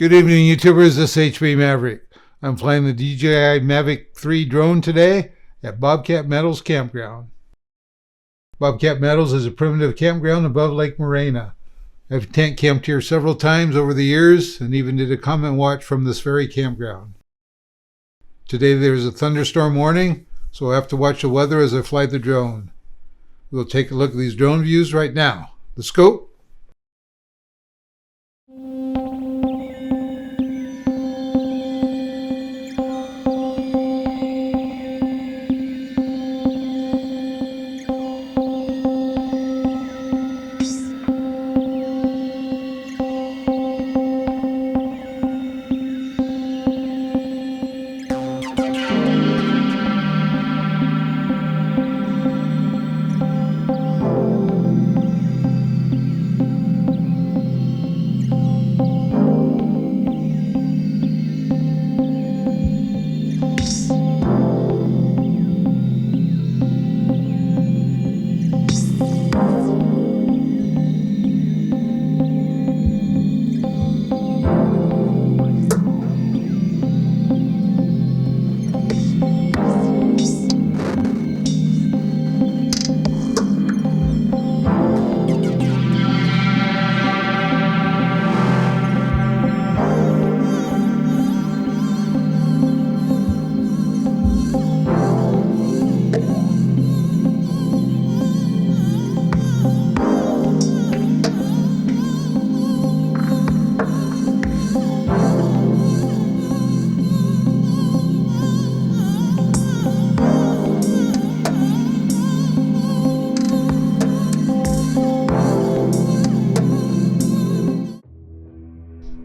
Good evening, YouTubers. This is HB Maverick. I'm flying the DJI Mavic 3 drone today at Bobcat Meadow Campground. Bobcat Meadow is a primitive campground above Lake Morena. I've tent camped here several times over the years and even did a comment watch from this very campground. Today there's a thunderstorm warning, so I'll have to watch the weather as I fly the drone. We'll take a look at these drone views right now. Let's go.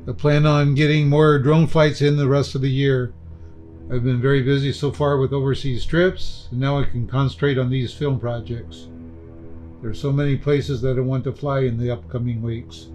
I plan on getting more drone flights in the rest of the year. I've been very busy so far with overseas trips, and now I can concentrate on these film projects. There are so many places that I want to fly in the upcoming weeks.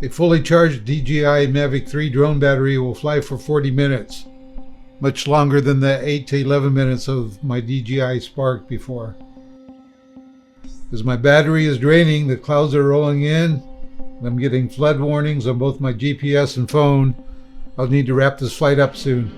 A fully charged DJI Mavic 3 drone battery will fly for 40 minutes, much longer than the 8 to 11 minutes of my DJI Spark before. As my battery is draining, the clouds are rolling in, and I'm getting flood warnings on both my GPS and phone. I'll need to wrap this flight up soon.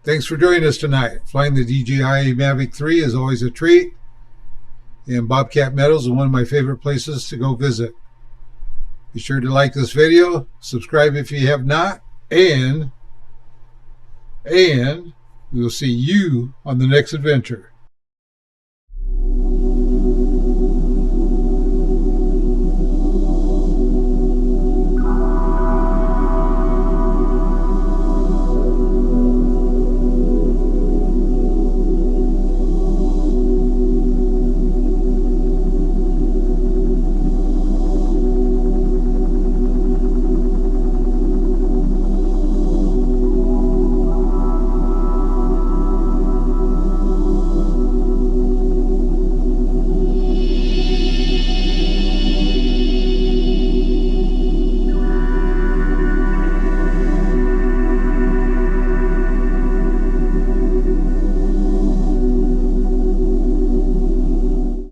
Thanks for joining us tonight. Flying the DJI Mavic 3 is always a treat, and Bobcat Meadows is one of my favorite places to go visit. Be sure to like this video, subscribe if you have not, and we will see you on the next adventure.